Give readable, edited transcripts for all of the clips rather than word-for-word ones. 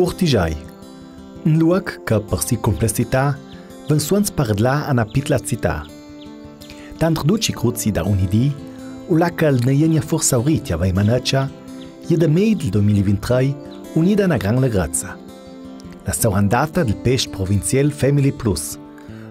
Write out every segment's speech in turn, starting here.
Urtijai. Un luoc che per si complessità ven suons parlar a una pitla città. Tant duci cruzi da unidi, u la che ne jenia forsa auritia vai manaccia, je da mei del 2023 unida una gran legrazza. La saurandata del pesce provincial Family Plus,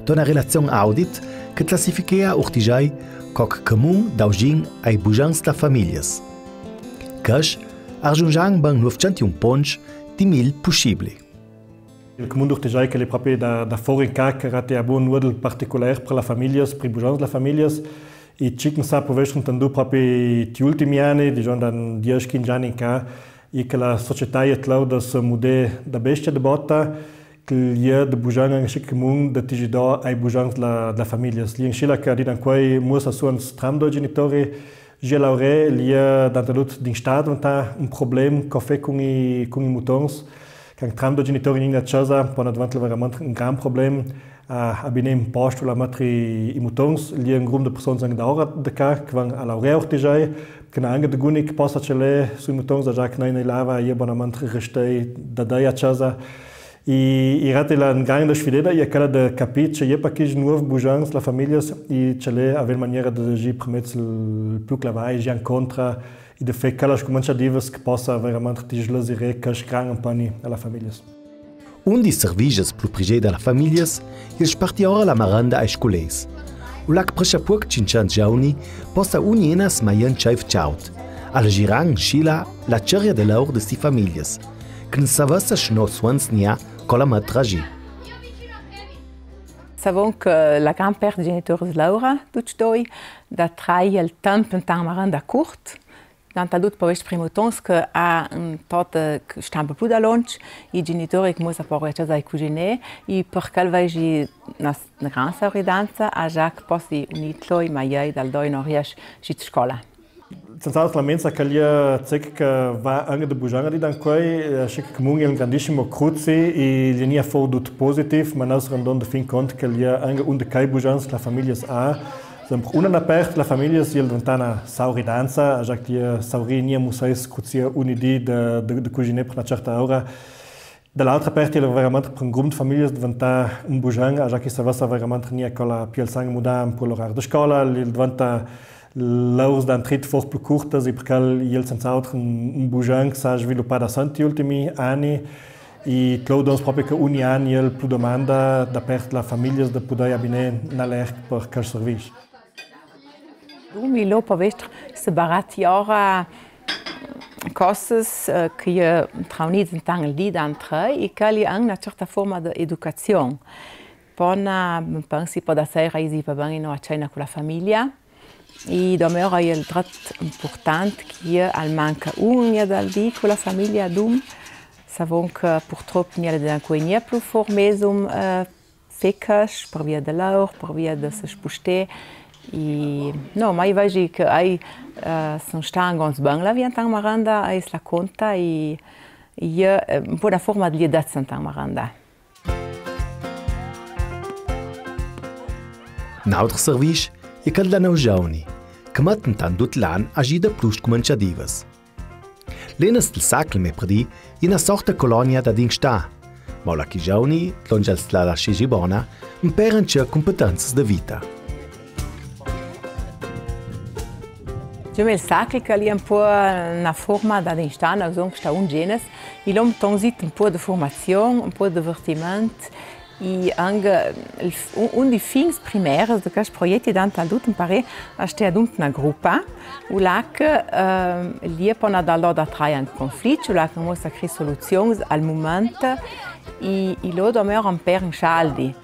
da una relazione audit che classifica Urtijai come comune d'augin ai bujans da famiglie. Cash argiungiang ben 901 ponts di 1000 possibili. Il comune d'Urtijai che è proprio da fuori in cacca ha un nuovo particolare per le famiglie, per i bujans delle famiglie. I chicken sa provescono tanto proprio gli ultimi anni, diciamo da 10-15 anni in cacca, e che la società è clauda su mude da bestia de botta, che gli è de bujang anche comune da tigidò ai bujans della famiglia. Gli in scilla che dicono che musa su un stram dei genitori, già laure gli è da lut din stato un problema che con i mutons. Quand tram do genitori in casa, poi davanti veramente un gran problema a bine un posto la matri i mutons, lì un gruppo di persone da ora da cá che vanno alla laurea Urtijai, che anche de guni che possa cele sui mutons da già che nei lava io bonamente restei da dai a casa e rate la un grande sfida e quella de capire che io perché nuovo bujans la famiglia e cele avere maniera de gi permettere il più clavai già incontra e de fe calas comincia divers che possa veramente dislasire che scrangen pani alla famiglia. Un di services più prige della famiglia è spartiora la maranda ai scolesi. U lac prescia poc 500 giorni possa unienas maien chaif chaut. Alla girang scila la ceria de loro de sti famiglie, che non savesse schno suans nia con la matragi. Savons que la grand-père des géniteurs Laura, tutti doi, da trai il tempo in maranda curt. Tant adut povest primotons che ha un tot che stampa più da lunch, i genitori che musa porre casa ai cugine, e per calvagi una gran sauridanza a già che posi unitloi maiei dal doi non riesce a scuola. Senza la mensa che gli zec che va anche da bujanga di dancoi, che comunque è un grandissimo cruzi e gli nie for dut positiv, ma nos rendon de fin conto che gli anche un de kai bujans la famiglia ha. Una aperta la famiglia si diventa una sauridanza, già che sauri nie musais cuzia unidi de cuisine per una certa ora. Dall'altra parte veramente per un gruppo di famiglie diventa un bujang, già che savassa veramente nie con la piel sangue muda per l'orario di scuola, diventa l'ora da un trit for più corta, perché il senza altro un bujang si è sviluppato negli ultimi anni. E credo proprio che ogni anno il più domanda da parte della famiglia di poter abbinare nell'erc per quel servizio. Mi lo povestr se barati ora cosas che io traunits in tangel di d'antre e che li anche una certa forma di educazione. Pona pensi po da sera isi pa bene no a cena con la famiglia e domero è il trat importante che al manca unia dal di con la famiglia dum. Savons que purtroppo nie le co nie plus formesum fecas per via de lor, per via de se spuste. E no, ma io vedo che ai sono stanno ganz bene la via in Maranda, ai la conta e io un po' una forma di edazza in Maranda. Un altro servizio è quello della giovani, che mettono tanto l'anno a agire plus cominciativas. L'enes del sacro me predi in una sorta colonia da dingsta, ma la che giovani, l'ongels la scegibona, imparano competenze di vita. Il sacro che è un po' una forma da instana, so sta un genes, il om transit un po' di formazione, un po' di divertimento e anche un dei fins primari di questo progetto è adulto impare a stare ad una gruppa, u la che lì pona da loro da traia un conflitto, u la che mostra creare soluzioni al momento e loro dobbiamo imparare in scialdi.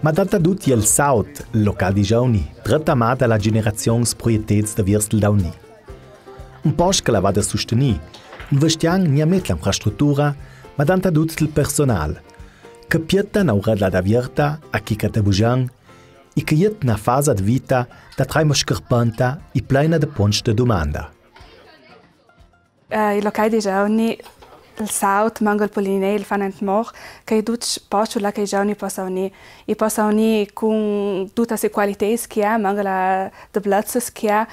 Ma tanto tutti il Saut, il locale di giovani, tratta amata la generazione proiettez da Virsel Dauni. Un posto che la vada a sostenere, non vestiamo neanche l'infrastruttura, ma tanto tutto il personale, che pietta n'aura la da vierta a chi che te bugiang, e che è una fase di vita da traimo scarpanta e piena di punti di domanda. Il locale di giovani il Saut, mango il Polinei, il Fanentmor, che è tutto posto là che i giovani possono unire con tutte le qualità che ha, mango la de platzes che ha,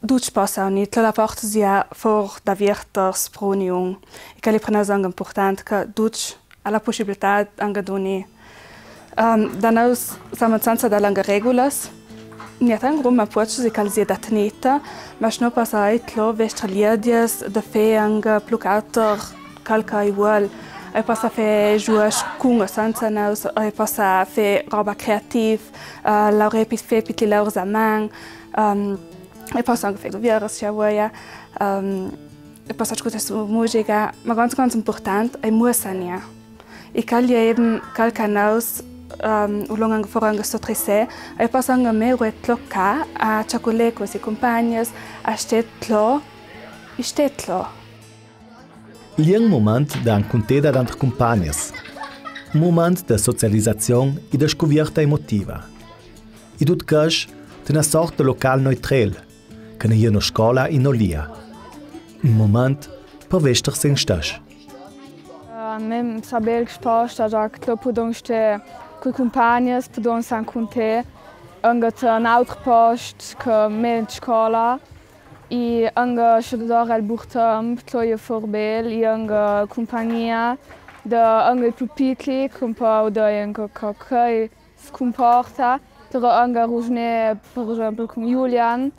Duci passauni, la porta sia for da vierters pruniung. E che li prendeva anche importante che Duci ha la possibilità anche d'uni. Da noi siamo senza delle regole. Non è un grande approccio di calzia da teneta, ma non passa lo vestre liedias da fe anche plucator calca e vuol. E passa fe juas kunga senza nos, e passa fe roba creativ, laure fe pitli laur zaman, e passa anche fe dovieras sia voia, e passa ascoltare su musica, ma ganz importante è musania. E calli eben calca nos ulong vorang sotrese e pasang me wetlo ka a chakole ko si compagnes a stetlo e stetlo. Liang moment da conteda d'antre compagnes. Un moment de socializazione e de scouvierta emotiva. E tut cash de una sorta local neutral, che ne è no scola e no lia. Un moment per vester sen stash. Mem saber gesposta da que podongste com companhias, podem ser com te, anche um outro posto que me de escola e anche ajudar al burtam, ploie forbel e anche companhia da anche pupitli, compa da anche que se comporta, da anche rujne, por exemplo, com Julian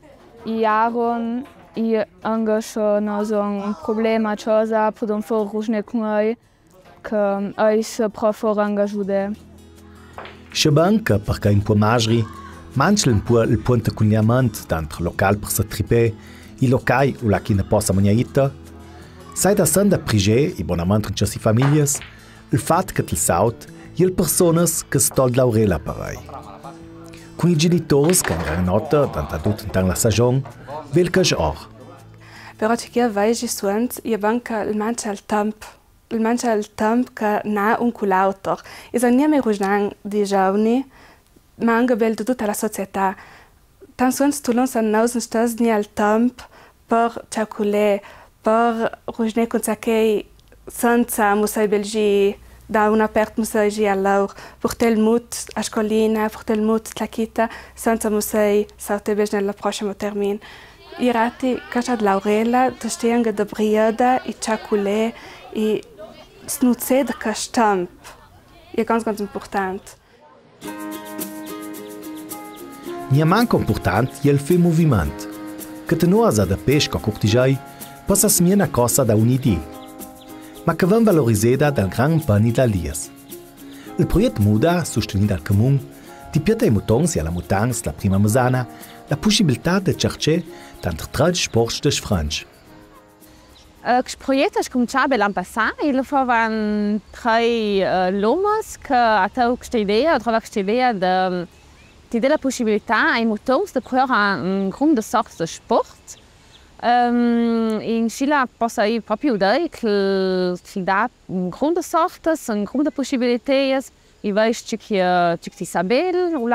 e Aaron e anche se nós um problema cosa, podem for rujne com ele, que ele se profor anche ajude. Schabanca perché in può magri, manchel in può il punto cugniament d'antre local per se tripé, i locai o la chi ne possa maniaita. Sai da sanda prigé e bonament in ciasi famiglias, il fat che il saut e il personas che stol laurela parai. Con i genitors che hanno nota d'anta tut in la stagione, vel che or. Però ci che vai gi suent, e banca il manchel temp. Il mangia il tempo che non un culautor. E non è mai ruggiang di giovani, ma anche bel di tutta la società. Tan suons tu non san naus non stas ni al tempo per ciaculè, per ruggiang con sa che senza musai belgi da una pert musai gi all'aur, per tel mut a scolina, per tel mut tlachita, senza musai saute belgi nella prossima termine. I rati cacciat laurela, da stianga da briada, i ciaculè, e snucede ca stamp e ganz important. Nia manco important è il fe moviment, che tenuosa da pesca cortigiai possa smiena cosa da un'idea, ma che van valorisada dal gran pani da lias. Il progetto Muda, sostenuto dal comune, ti piace ai mutons e alla mutans la prima mesana la possibilità di cercare tanto tre sports de Franci. Os projetos começaram ano passado e levavam três lomas que até esta ideia de ter a possibilidade em motores de provar grande sorte de esporte. Em Chile posso ir próprio daí que dá grande sortes, grande possibilidades e vejo que saber o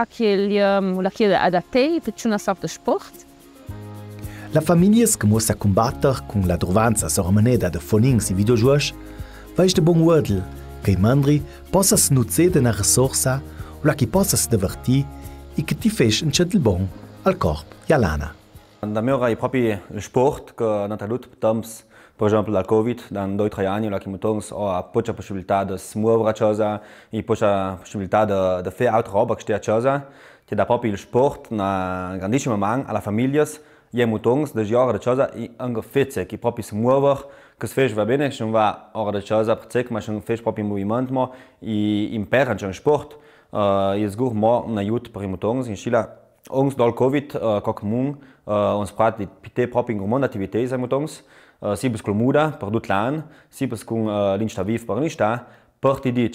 que adaptei para uma sorte de esporte. La famiglia che muossa combattere con la drovanza sormoneda de fonings e videogiochi, veis de bon wordel che i mandri possa snuzzere una risorsa o la che possa si divertir e che ti fece un cedel bon al corpo e all'ana. Da me è proprio il sport che non ha avuto temps, per esempio dal Covid, da 2-3 anni la che mutons ha poca possibilità di muovere a casa e poca possibilità di fare altre roba che stia a casa, che dà proprio il sport una grandissima mano alla famiglia. E mutons de jahre de casa e anche fece che proprio si muover, che si fece va bene, che non va ora de casa per sé, ma si fece proprio in movimento e impara un sport. E sicur mo un aiuto per i mutons in Chile. Ons dal Covid comune, ons prat di pite proprio in grande attività ai mutons, si bus col muda per tutto l'anno, si bus con l'insta viv per l'insta, per ti di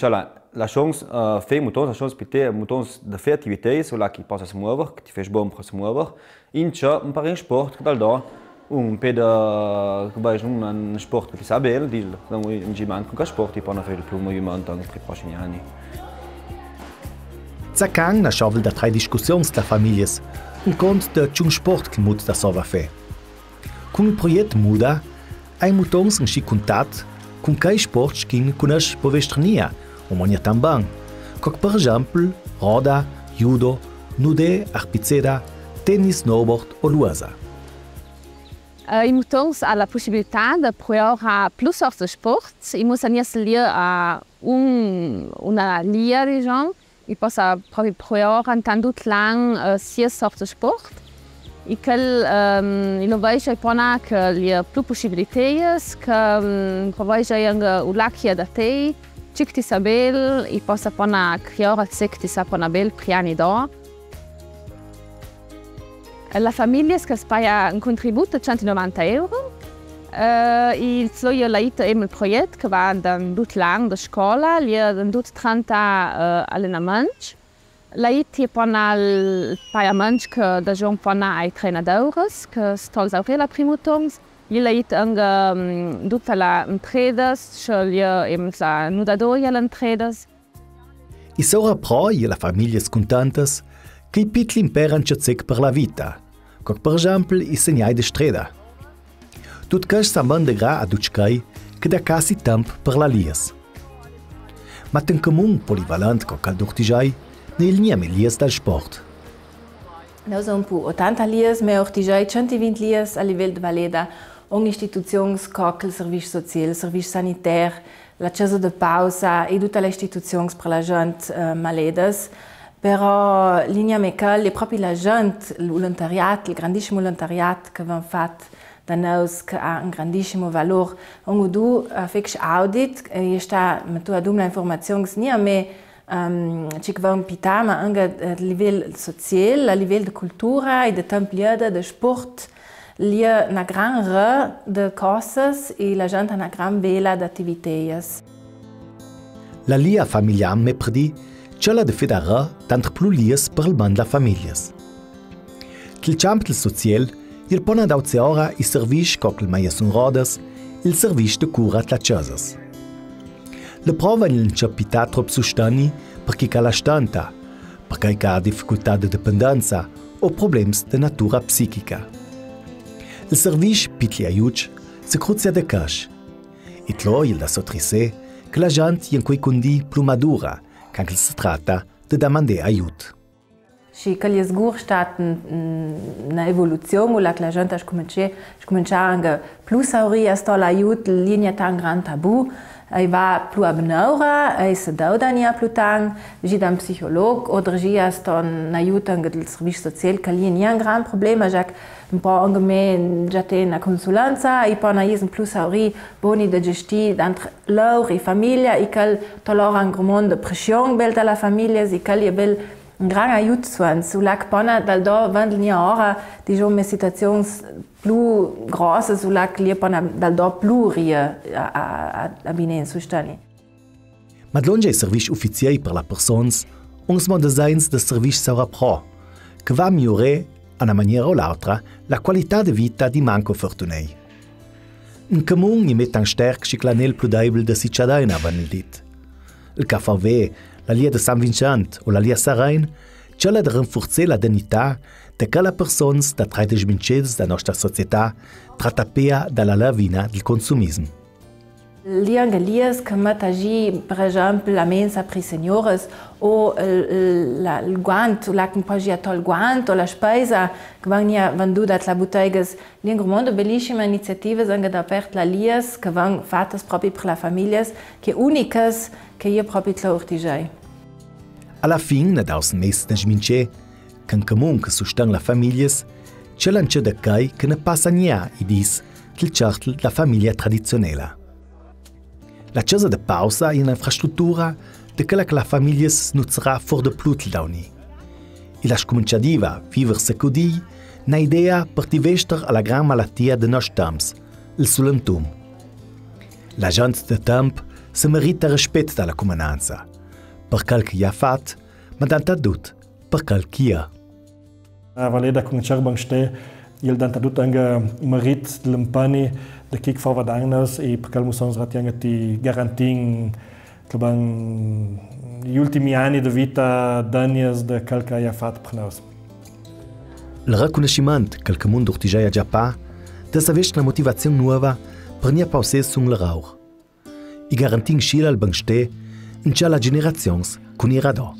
la chance fei mutons, la chance pite mutons de fare attività sulla che possa si muover, che ti fece buon per si muover. In c'è un pari sport che dal do un peda che vai un sport che ti sa bene, di un gimman con sport ti può fare più movimento anche per i prossimi anni. Zacang na schavel da drei discussioni da famiglie, un cont de un sport che mut da sova fe. Con il progetto Muda, hai mutons in schi contat con kai sport skin conosce po vestrania, o mania tamban, come per esempio roda, judo, nude, arpiceda, tennis, snowboard o luasa. I mutons ha la possibilità di provare più sorti di sport. I musano essere a una linea, diciamo. I posso proprio provare tanto lang 6 sorti di sport. I lo vejo che li più possibilità, che vejo anche ulacchia da te, cicti sabel, I posso creare cicti sabel piani da. La famiglia che paga un contributo di 190 euro. Il suo laito è il progetto che va da tutto l'anno da scuola, li ha da 30 allenamenti. Laito pagamenti che da giorno ai allenatori, che stanno anche la prima tongs. Li laito anche tutta la intredas, che li ha nudatori all'intredas. I sora pro e la famiglia scontantes che I pitli imperan cecec per la vita, come per esempio I segnai de strada. Tut questo s'abbanda gra ad uccai che da casi tempo per la lies. Ma ten comune polivalent co cal dortigiai ne il nieme lies dal sport. Noi siamo 80 lies, ma ortigiai 120 lies a livello di Valeda, ogni istituzione come il servizio sociale, il servizio sanitario, la casa di pausa e tutte le istituzioni per la gente maledas. Però linea mecal è proprio la gente, il volontariato, il grandissimo volontariato che abbiamo fatto da noi, che ha un grandissimo valore. Quando tu fai audit, e sta tu a dare informazioni non a me, ci abbiamo pità, ma anche a livello sociale, a livello di cultura e di templiada, di sport. Lì è una grande de cose e la gente ha una grande vela di attività. La lia familiar me predi cella de federa tant plus lies per il band la famiglias. Il campel social il pona d'auziora I service coc il maia sun rodas, il service de cura la casas. Le prova il capità trop sustani perché ca la stanta, perché ca difficoltà de dependenza o problemi de natura psichica. Il service pitli aiuc se cruzia de cash. Et lo il da sotrisse che la gente in quei condi più madura, quando si tratta di domandare aiuto. Și că e sigur stat una evoluzione, la gente ha cominciato a plus auria sto l'aiut linea tan gran tabu, ai va più a benora, ai se daudania più tan, gi da psicolog, oder gi sto un aiut anche del servizio sociale che linea un gran problema, già un po' anche me già te una consulenza, e poi na isen plus auri boni de gesti d'entre loro e famiglia, e che tolora un grande pressione bel dalla famiglia, e che è bel un gran aiuto sulla pona dal do vendlia ora diciamo situazioni più grosse sulla che pona dal do più ria a bine sustani. Ma longe il servizio ufficiale per la persons, uns mo designs de servizio saura pro, che va migliorare a una maniera o l'altra la qualità de vita di manco fortunei. In comune i mettan sterk si clanel più debel de cittadina van il dit. Il KVV, la Lia de San Vincent o la Lia Sarain, cella de rinforzare la dignità de quella persons da 30 vinceds da nostra società trattapea dalla lavina del consumismo. Li angelias che metagi, per esempio, la mensa per i seniores o il guanto, la che poi il guanto o la spesa che vengono venduta alla bottega, li un mondo bellissime iniziative anche da parte la Lias che vengono fatte proprio per le famiglie, che uniche che io proprio la ortigiai. Alla fine, daus mes de smince, che in comune che sustan la famiglie, c'è l'ancio de cai che ne passa nia e dis che il certel la famiglia tradizionale. La casa de pausa è un'infrastruttura de quella che la famiglia nuzzerà for de plut dauni. E la scominciativa viverse così una idea per divestare alla gran malattia de nos temps, il sulentum. La gente de temp se merita rispetto dalla comunanza, per quel che ha fatto, ma d'antadut per quel che ha. A Valeda cominciare a stare, il d'antadut anche merit dell'impani de chi fa vadagnas e per quel musons rat anche ti garantin che gli ultimi anni di vita d'annies de quel che ha fatto per noi. Il riconoscimento che il comune d'Ortigia già fa, deve avere una motivazione nuova per non pausare sul rauch. I garantin scila al benstè in c'è la generazione con i radò.